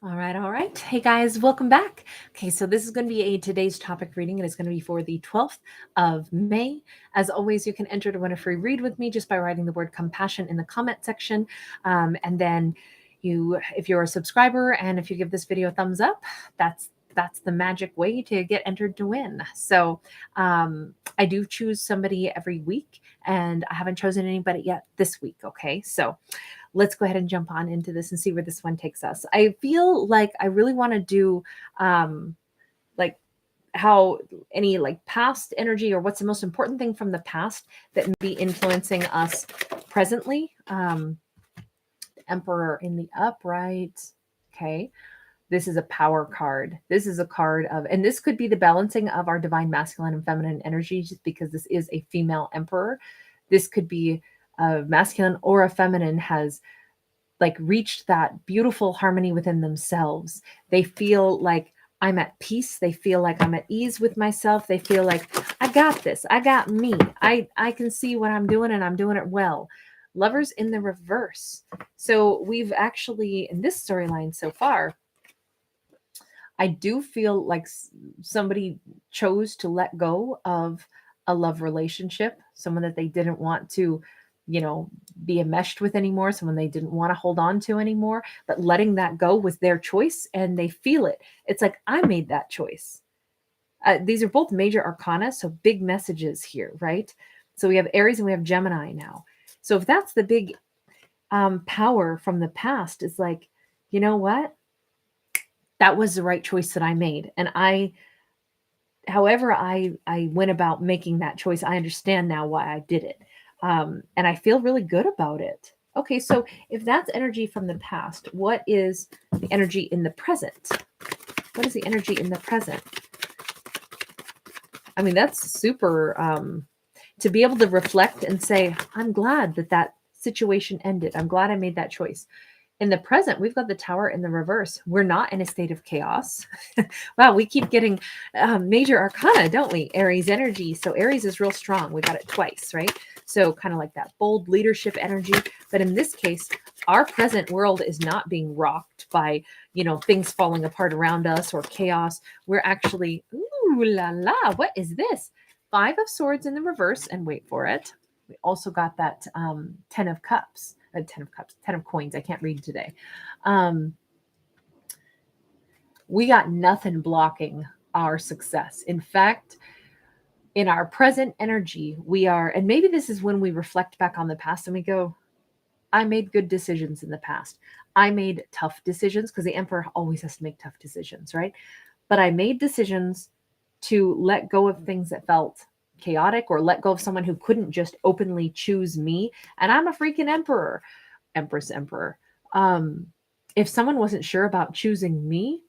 All right, all right. Hey guys, welcome back. Okay, so this is going to be a today's topic reading, and it's going to be for the 12th of May. As always, you can enter to win a free read with me just by writing the word compassion in the comment section. And then if you're a subscriber and if you give this video a thumbs up, that's the magic way to get entered to win. So I do choose somebody every week, and I haven't chosen anybody yet this week. Okay, so let's go ahead and jump on into this and see where this one takes us. I feel like I really want to do like how any like past energy or what's the most important thing from the past that may be influencing us presently. Emperor in the upright. Okay. This is a power card. This is a card of, and this could be the balancing of our divine masculine and feminine energies because this is a female emperor. This could be a masculine or a feminine has like reached that beautiful harmony within themselves. They feel like I'm at peace. They feel like I'm at ease with myself. They feel like I got this. I got me. I can see what I'm doing and I'm doing it well. Lovers in the reverse. So we've actually in this storyline so far, I do feel like somebody chose to let go of a love relationship, someone that they didn't want to, be enmeshed with anymore, someone they didn't want to hold on to anymore, but letting that go was their choice and they feel it. It's like, I made that choice. These are both major arcana, so big messages here, right? So we have Aries and we have Gemini now. So if that's the big power from the past, is like, you know what? That was the right choice that I made. And however I went about making that choice, I understand now why I did it. And I feel really good about it. Okay, so if that's energy from the past, what is the energy in the present? What is the energy in the present? I mean, that's super to be able to reflect and say, I'm glad that situation ended. I'm glad I made that choice. In the present, we've got the Tower in the reverse. We're not in a state of chaos. Wow, we keep getting major arcana, don't we? Aries energy. So Aries is real strong. We got it twice, right? So kind of like that bold leadership energy. But in this case, our present world is not being rocked by, things falling apart around us or chaos. We're actually, ooh la la, what is this? 5 of Swords in the reverse. And wait for it. We also got that 10 of Cups. 10 of coins. I can't read today. We got nothing blocking our success. In fact, in our present energy, we are, and maybe this is when we reflect back on the past and we go, I made good decisions in the past. I made tough decisions because the emperor always has to make tough decisions, right? But I made decisions to let go of things that felt chaotic or let go of someone who couldn't just openly choose me. And I'm a freaking emperor. Emperor. If someone wasn't sure about choosing me,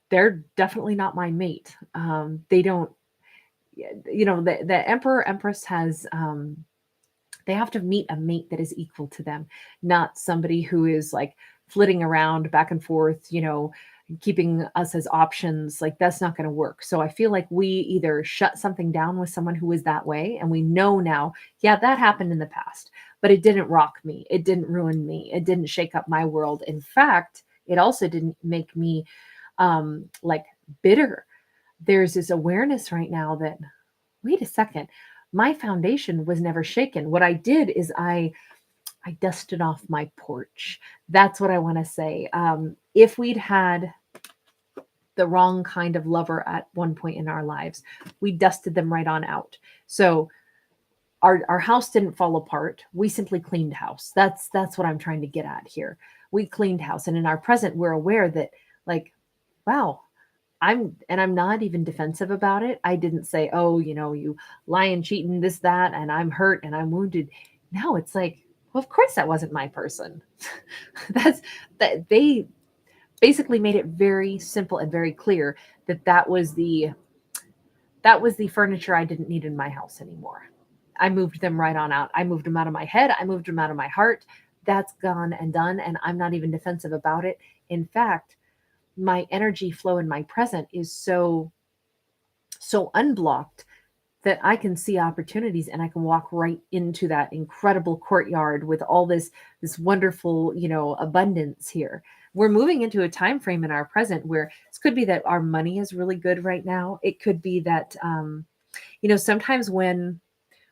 they're definitely not my mate. They don't, the emperor empress has, they have to meet a mate that is equal to them, not somebody who is like flitting around back and forth, keeping us as options. Like that's not going to work. So I feel like we either shut something down with someone who is that way, and we know now, yeah, that happened in the past, but it didn't rock me. It didn't ruin me. It didn't shake up my world. In fact, it also didn't make me like bitter. There's this awareness right now that, wait a second, my foundation was never shaken. What I did is I dusted off my porch. That's what I want to say. If we'd had the wrong kind of lover at one point in our lives, we dusted them right on out. So our house didn't fall apart. We simply cleaned house. That's what I'm trying to get at here. We cleaned house. And in our present, we're aware that like, wow, I'm not even defensive about it. I didn't say, oh, you lying, cheating, this, that, and I'm hurt and I'm wounded. No, it's like, well, of course that wasn't my person. That they basically made it very simple and very clear that was the furniture I didn't need in my house anymore. I moved them right on out. I moved them out of my head. I moved them out of my heart. That's gone and done. And I'm not even defensive about it. In fact, my energy flow in my present is so unblocked that I can see opportunities and I can walk right into that incredible courtyard with all this wonderful, abundance here. we're moving into a time frame in our present where this could be that our money is really good right now. It could be that, sometimes when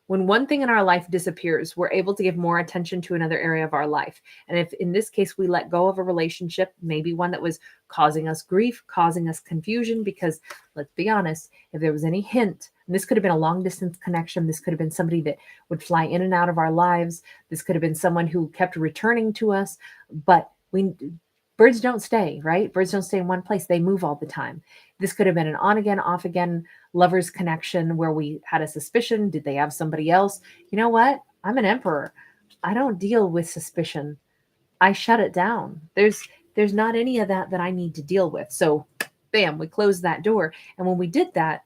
one thing in our life disappears, we're able to give more attention to another area of our life. And if in this case we let go of a relationship, maybe one that was causing us grief, causing us confusion, because let's be honest, if there was any hint, and this could have been a long distance connection, this could have been somebody that would fly in and out of our lives, this could have been someone who kept returning to us, but birds don't stay, right? Birds don't stay in one place. They move all the time. This could have been an on again, off again lovers connection where we had a suspicion. Did they have somebody else? You know what? I'm an emperor. I don't deal with suspicion. I shut it down. There's not any of that I need to deal with. So bam, we closed that door. And when we did that,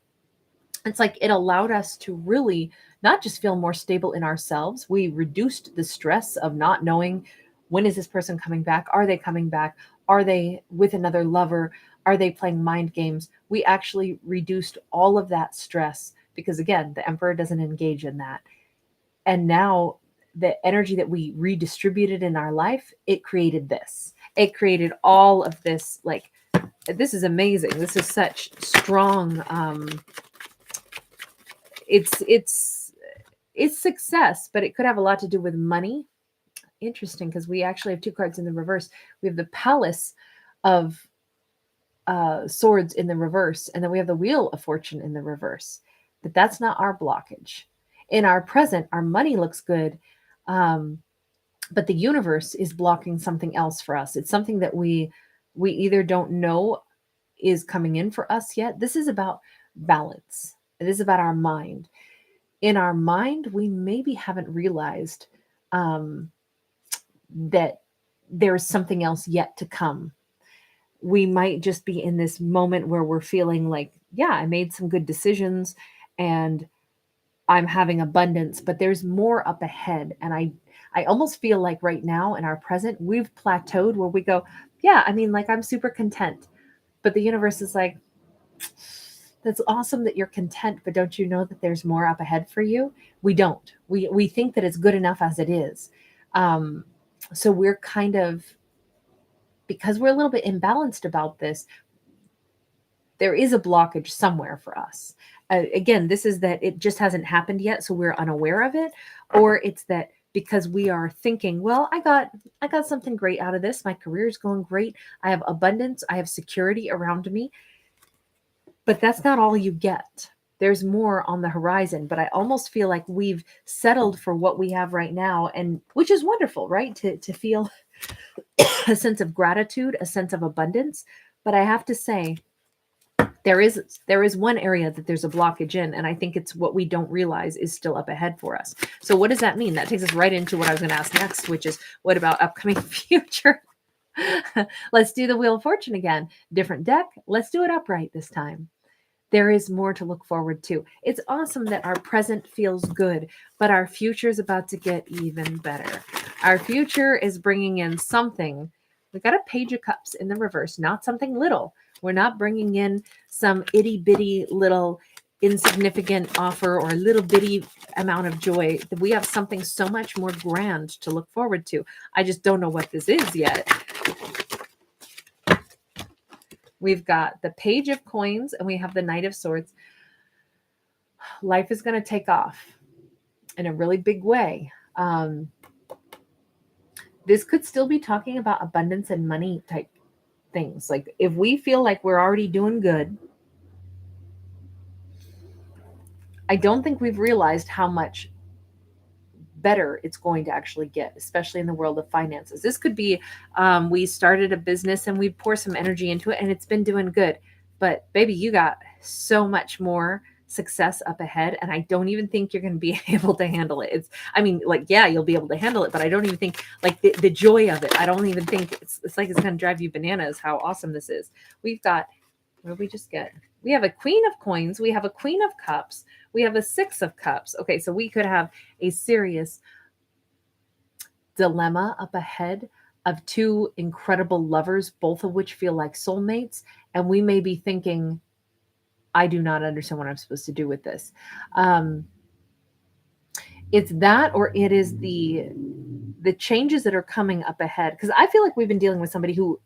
it's like it allowed us to really not just feel more stable in ourselves. We reduced the stress of not knowing, when is this person coming back? Are they coming back? Are they with another lover? Are they playing mind games? We actually reduced all of that stress because, again, the emperor doesn't engage in that. And now the energy that we redistributed in our life, it created this. It created all of this. Like, this is amazing. This is such strong. It's success, but it could have a lot to do with money. Interesting, because we actually have two cards in the reverse. We have the Palace of Swords in the reverse, and then we have the Wheel of Fortune in the reverse. But that's not our blockage. In our present, our money looks good, but the universe is blocking something else for us. It's something that we either don't know is coming in for us yet. This is about balance. It is about our mind. In our mind, we maybe haven't realized that there's something else yet to come. We might just be in this moment where we're feeling like, yeah, I made some good decisions and I'm having abundance, but there's more up ahead. And I almost feel like right now in our present, we've plateaued where we go, yeah, I mean, like I'm super content, but the universe is like, that's awesome that you're content, but don't you know that there's more up ahead for you? We don't. We think that it's good enough as it is. So we're kind of, because we're a little bit imbalanced about this, there is a blockage somewhere for us. Again, this is that it just hasn't happened yet, so we're unaware of it, or it's that because we are thinking, well, I got something great out of this. My career is going great. I have abundance. I have security around me. But that's not all you get. There's more on the horizon, but I almost feel like we've settled for what we have right now, and which is wonderful, right? To feel a sense of gratitude, a sense of abundance. But I have to say, there is one area that there's a blockage in, and I think it's what we don't realize is still up ahead for us. So what does that mean? That takes us right into what I was going to ask next, which is what about upcoming future? Let's do the Wheel of Fortune again. Different deck. Let's do it upright this time. There is more to look forward to. It's awesome that our present feels good, but our future is about to get even better. Our future is bringing in something. We've got a Page of Cups in the reverse, not something little. We're not bringing in some itty bitty little insignificant offer or a little bitty amount of joy. We have something so much more grand to look forward to. I just don't know what this is yet. We've got the Page of Coins and we have the Knight of Swords. Life is going to take off in a really big way. This could still be talking about abundance and money type things. Like if we feel like we're already doing good, I don't think we've realized how much better it's going to actually get, especially in the world of finances. This could be we started a business and we pour some energy into it and it's been doing good, but baby, you got so much more success up ahead, and I don't even think you're going to be able to handle it. Yeah, you'll be able to handle it, but I don't even think like the joy of it. I don't even think it's like it's going to drive you bananas how awesome this is. We've got, what did we just get? We have a Queen of Coins. We have a Queen of Cups. We have a Six of Cups. Okay, so we could have a serious dilemma up ahead of two incredible lovers, both of which feel like soulmates. And we may be thinking, I do not understand what I'm supposed to do with this. It's that, or it is the changes that are coming up ahead. Because I feel like we've been dealing with somebody who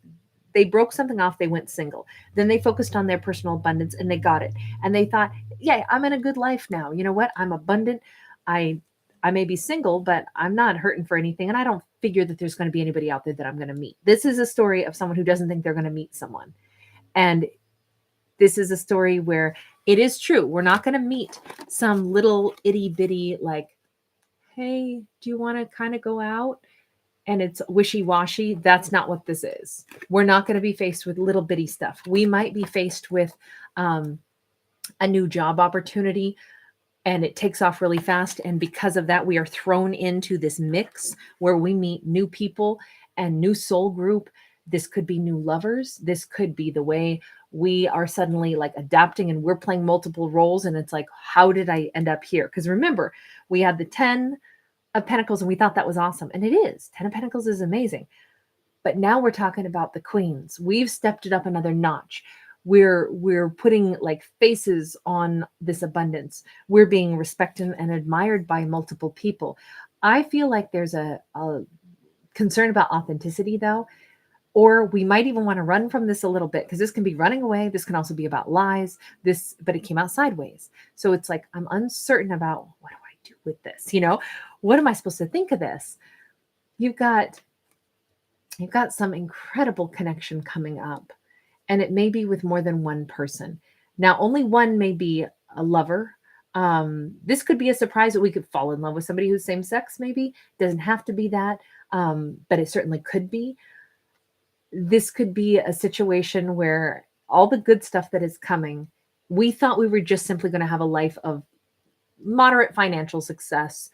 they broke something off, they went single. Then they focused on their personal abundance and they got it. And they thought, yeah, I'm in a good life now. You know what? I'm abundant. I I may be single, but I'm not hurting for anything. And I don't figure that there's going to be anybody out there that I'm going to meet. This is a story of someone who doesn't think they're going to meet someone. And this is a story where it is true. We're not going to meet some little itty bitty, like, hey, do you want to kind of go out? And it's wishy-washy. That's not what this is. We're not going to be faced with little bitty stuff. We might be faced with a new job opportunity and it takes off really fast. And because of that, we are thrown into this mix where we meet new people and new soul group. This could be new lovers. This could be the way we are suddenly like adapting and we're playing multiple roles. And it's like, how did I end up here? Because remember, we had the 10 of Pentacles and we thought that was awesome. And it is. 10 of Pentacles is amazing. But now we're talking about the queens. We've stepped it up another notch. We're putting like faces on this abundance. We're being respected and admired by multiple people. I feel like there's a concern about authenticity though, or we might even want to run from this a little bit because this can be running away. This can also be about lies. But it came out sideways. So it's like, I'm uncertain about what do I do with this? You know, what am I supposed to think of this? You've got some incredible connection coming up. And it may be with more than one person. Now, only one may be a lover. This could be a surprise that we could fall in love with somebody who's same sex, maybe. Doesn't have to be that, but it certainly could be. This could be a situation where all the good stuff that is coming, we thought we were just simply going to have a life of moderate financial success,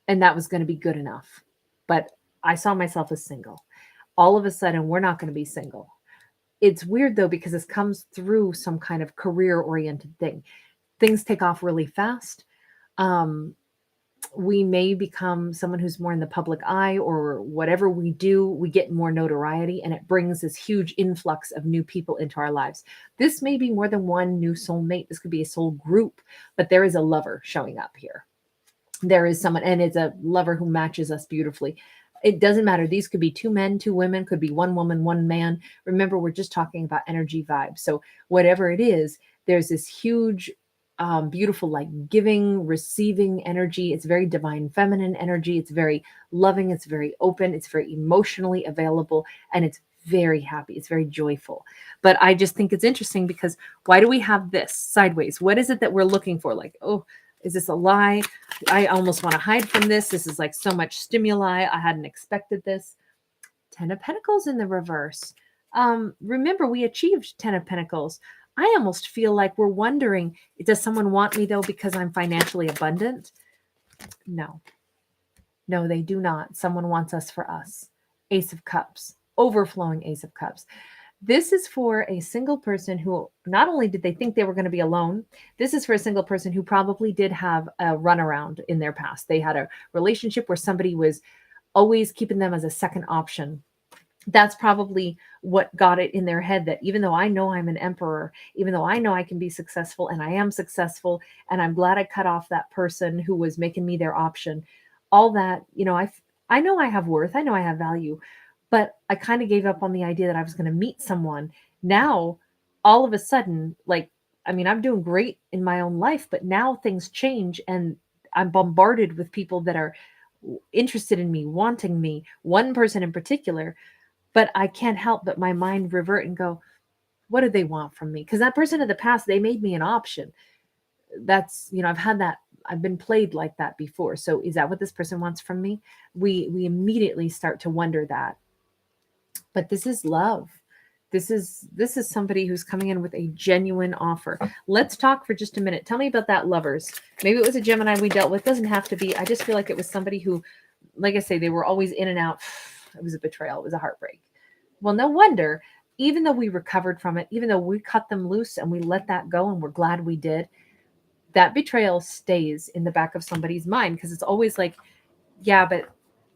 and that was going to be good enough. But I saw myself as single. All of a sudden, we're not going to be single. It's weird though, because this comes through some kind of career oriented thing. Things take off really fast. We may become someone who's more in the public eye, or whatever we do, we get more notoriety and it brings this huge influx of new people into our lives. This may be more than one new soulmate. This could be a soul group, but there is a lover showing up here. There is someone, and it's a lover who matches us beautifully. It doesn't matter. These could be 2 men, 2 women, could be 1 woman, 1 man. Remember, we're just talking about energy vibes. So whatever it is, there's this huge, beautiful, like giving, receiving energy. It's very divine feminine energy. It's very loving. It's very open. It's very emotionally available. And it's very happy. It's very joyful. But I just think it's interesting because why do we have this sideways? What is it that we're looking for? Like, oh, is this a lie? I almost want to hide from this. This is like so much stimuli. I hadn't expected this. 10 of Pentacles in the reverse. Remember, we achieved 10 of Pentacles. I almost feel like we're wondering, does someone want me though because I'm financially abundant? No. No, they do not. Someone wants us for us. Ace of Cups. Overflowing Ace of Cups. This is for a single person who not only did they think they were going to be alone, this is for a single person who probably did have a runaround in their past. They had a relationship where somebody was always keeping them as a second option. That's probably what got it in their head that even though I know I'm an emperor, even though I know I can be successful and I am successful, and I'm glad I cut off that person who was making me their option, all that, you know, I know I have worth, I know I have value. But I kind of gave up on the idea that I was going to meet someone. Now, all of a sudden, like, I mean, I'm doing great in my own life, but now things change and I'm bombarded with people that are interested in me, wanting me, one person in particular, but I can't help but my mind revert and go, what do they want from me? Because that person in the past, they made me an option. That's, you know, I've been played like that before. So is that what this person wants from me? We immediately start to wonder that. But this is love. This is somebody who's coming in with a genuine offer. Let's talk for just a minute. Tell me about that lovers. Maybe it was a Gemini we dealt with. Doesn't have to be. I just feel like it was somebody who, like I say, they were always in and out. It was a betrayal. It was a heartbreak. Well, no wonder, even though we recovered from it, even though we cut them loose and we let that go and we're glad we did, that betrayal stays in the back of somebody's mind because it's always like, yeah, but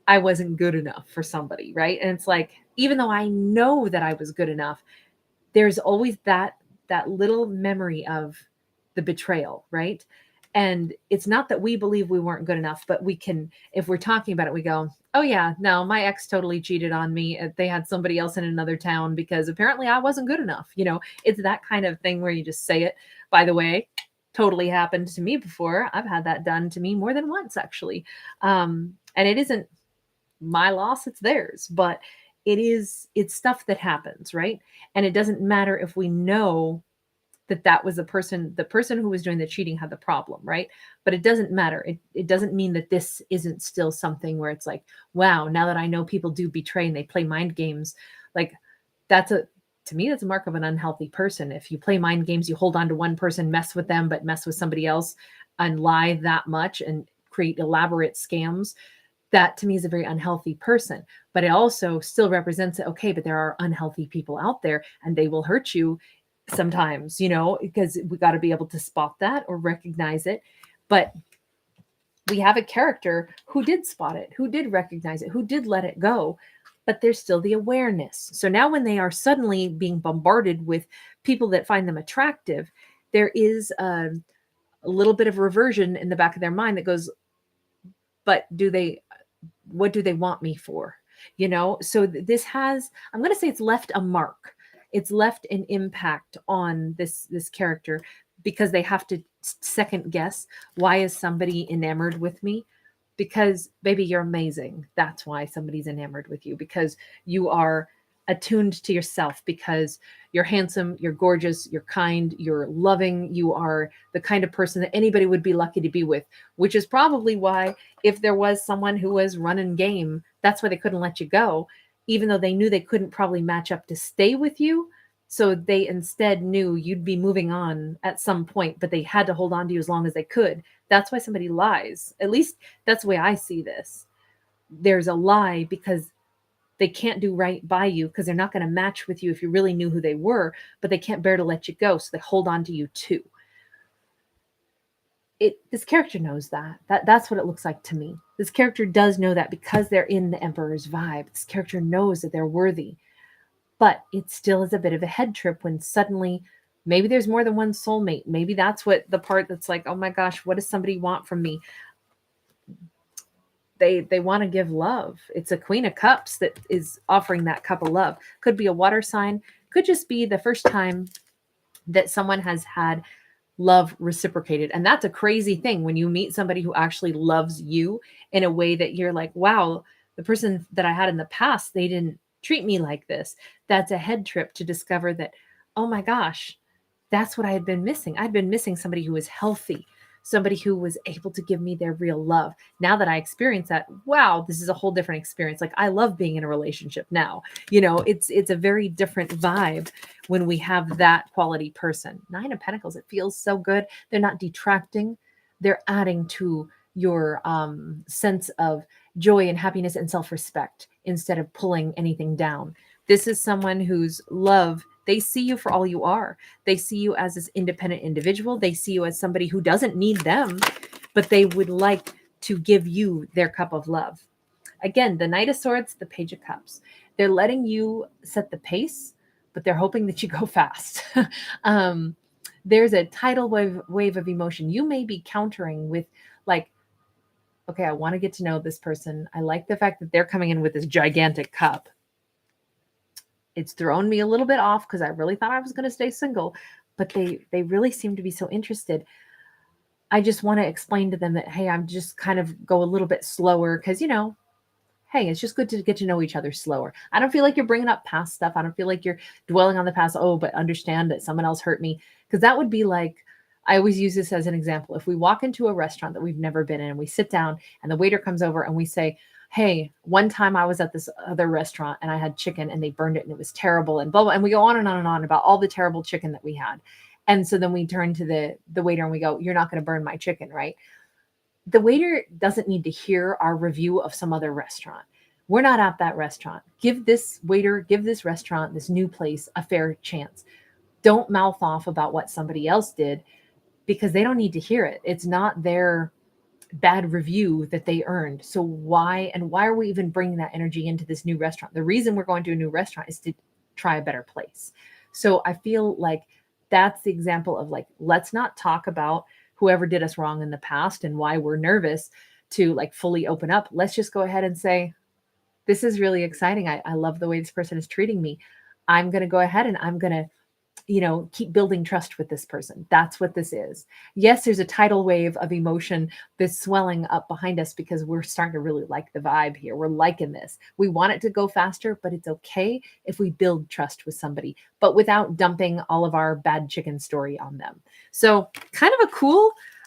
I wasn't good enough for somebody, right? And it's like, even though I know that I was good enough, there's always that little memory of the betrayal, right? And it's not that we believe we weren't good enough, but we can, if we're talking about it, we go, oh yeah, no, my ex totally cheated on me. They had somebody else in another town because apparently I wasn't good enough. It's that kind of thing where you just say it. By the way, totally happened to me before. I've had that done to me more than once, actually. And it isn't my loss, it's theirs, but it's stuff that happens, right? And it doesn't matter if we know that was the person who was doing the cheating had the problem, right? But it doesn't matter. It doesn't mean that this isn't still something where it's like, wow, now that I know people do betray and they play mind games, like to me, that's a mark of an unhealthy person. If you play mind games, you hold on to one person, mess with them, but mess with somebody else and lie that much and create elaborate scams, that to me is a very unhealthy person. But it also still represents that, okay, but there are unhealthy people out there and they will hurt you sometimes, because we got to be able to spot that or recognize it. But we have a character who did spot it, who did recognize it, who did let it go, but there's still the awareness. So now when they are suddenly being bombarded with people that find them attractive, there is a little bit of reversion in the back of their mind that goes, but what do they want me for? So this has, I'm going to say it's left a mark. It's left an impact on this character because they have to second guess, why is somebody enamored with me? Because baby, you're amazing. That's why somebody's enamored with you, because you are attuned to yourself, because you're handsome, you're gorgeous, you're kind, you're loving, you are the kind of person that anybody would be lucky to be with, which is probably why if there was someone who was running game, that's why they couldn't let you go, even though they knew they couldn't probably match up to stay with you. So they instead knew you'd be moving on at some point, but they had to hold on to you as long as they could. That's why somebody lies. At least that's the way I see this. There's a lie because they can't do right by you because they're not going to match with you if you really knew who they were, but they can't bear to let you go. So they hold on to you too. This character knows that's what it looks like to me. This character does know that because they're in the Emperor's vibe. This character knows that they're worthy, but it still is a bit of a head trip when suddenly maybe there's more than one soulmate. Maybe that's what the part that's like, oh my gosh, what does somebody want from me? They want to give love. It's a Queen of Cups that is offering that cup of love. Could be a water sign, could just be the first time that someone has had love reciprocated. And that's a crazy thing when you meet somebody who actually loves you in a way that you're like, wow, the person that I had in the past, they didn't treat me like this. That's a head trip to discover that, oh my gosh, that's what I had been missing. I'd been missing somebody who was healthy, somebody who was able to give me their real love. Now that I experience that, wow, this is a whole different experience. Like I love being in a relationship now. It's a very different vibe when we have that quality person. Nine of Pentacles, it feels so good. They're not detracting. They're adding to your sense of joy and happiness and self-respect instead of pulling anything down. This is someone whose love, they see you for all you are. They see you as this independent individual. They see you as somebody who doesn't need them, but they would like to give you their cup of love. Again, the Knight of Swords, the Page of Cups. They're letting you set the pace, but they're hoping that you go fast. There's a tidal wave of emotion. You may be countering with like, okay, I want to get to know this person. I like the fact that they're coming in with this gigantic cup. It's thrown me a little bit off because I really thought I was going to stay single, but they really seem to be so interested. I just want to explain to them that, hey, I'm just kind of go a little bit slower because, hey, it's just good to get to know each other slower. I don't feel like you're bringing up past stuff. I don't feel like you're dwelling on the past. Oh, but understand that someone else hurt me. Because that would be like, I always use this as an example. If we walk into a restaurant that we've never been in and we sit down and the waiter comes over and we say, hey, one time I was at this other restaurant and I had chicken and they burned it and it was terrible and blah, blah. And we go on and on and on about all the terrible chicken that we had. And so then we turn to the waiter and we go, you're not going to burn my chicken, right? The waiter doesn't need to hear our review of some other restaurant. We're not at that restaurant. Give this waiter, give this restaurant, this new place a fair chance. Don't mouth off about what somebody else did because they don't need to hear it. It's not their bad review that they earned. So why are we even bringing that energy into this new restaurant? The reason we're going to a new restaurant is to try a better place. So I feel like that's the example of like, let's not talk about whoever did us wrong in the past and why we're nervous to like fully open up. Let's just go ahead and say, this is really exciting. I love the way this person is treating me. I'm going to go ahead and I'm going to, keep building trust with this person. That's what this is. Yes, there's a tidal wave of emotion that's swelling up behind us because we're starting to really like the vibe here. We're liking this. We want it to go faster, but it's okay if we build trust with somebody, but without dumping all of our bad chicken story on them. So kind of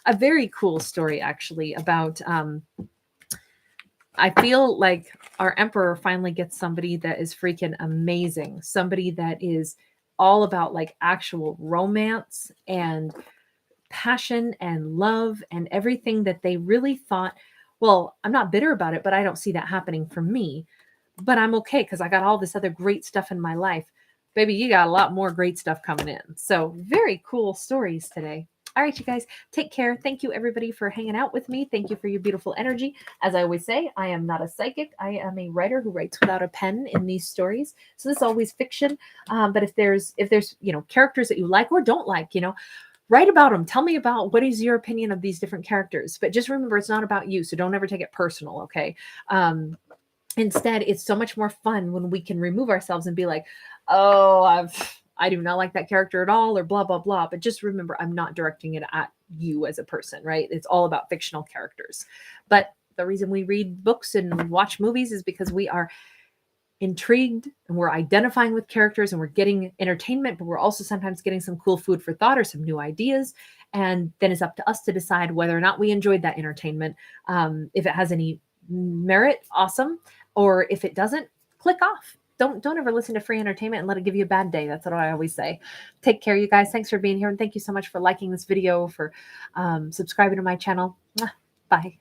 a very cool story actually about, I feel like our emperor finally gets somebody that is freaking amazing. Somebody that is all about like actual romance and passion and love and everything that they really thought, well, I'm not bitter about it, but I don't see that happening for me. But I'm okay because I got all this other great stuff in my life. Baby, you got a lot more great stuff coming in. So very cool stories today. All right, you guys, take care. Thank you, everybody, for hanging out with me. Thank you for your beautiful energy. As I always say, I am not a psychic. I am a writer who writes without a pen in these stories. So this is always fiction. But if there's characters that you like or don't like, write about them. Tell me about what is your opinion of these different characters. But just remember, it's not about you. So don't ever take it personal, okay? Instead, it's so much more fun when we can remove ourselves and be like, oh, I do not like that character at all, or blah, blah, blah. But just remember, I'm not directing it at you as a person, right? It's all about fictional characters. But the reason we read books and watch movies is because we are intrigued and we're identifying with characters and we're getting entertainment, but we're also sometimes getting some cool food for thought or some new ideas. And then it's up to us to decide whether or not we enjoyed that entertainment. If it has any merit, awesome. Or if it doesn't, click off. Don't ever listen to free entertainment and let it give you a bad day. That's what I always say. Take care, you guys. Thanks for being here. And thank you so much for liking this video, for subscribing to my channel. Bye.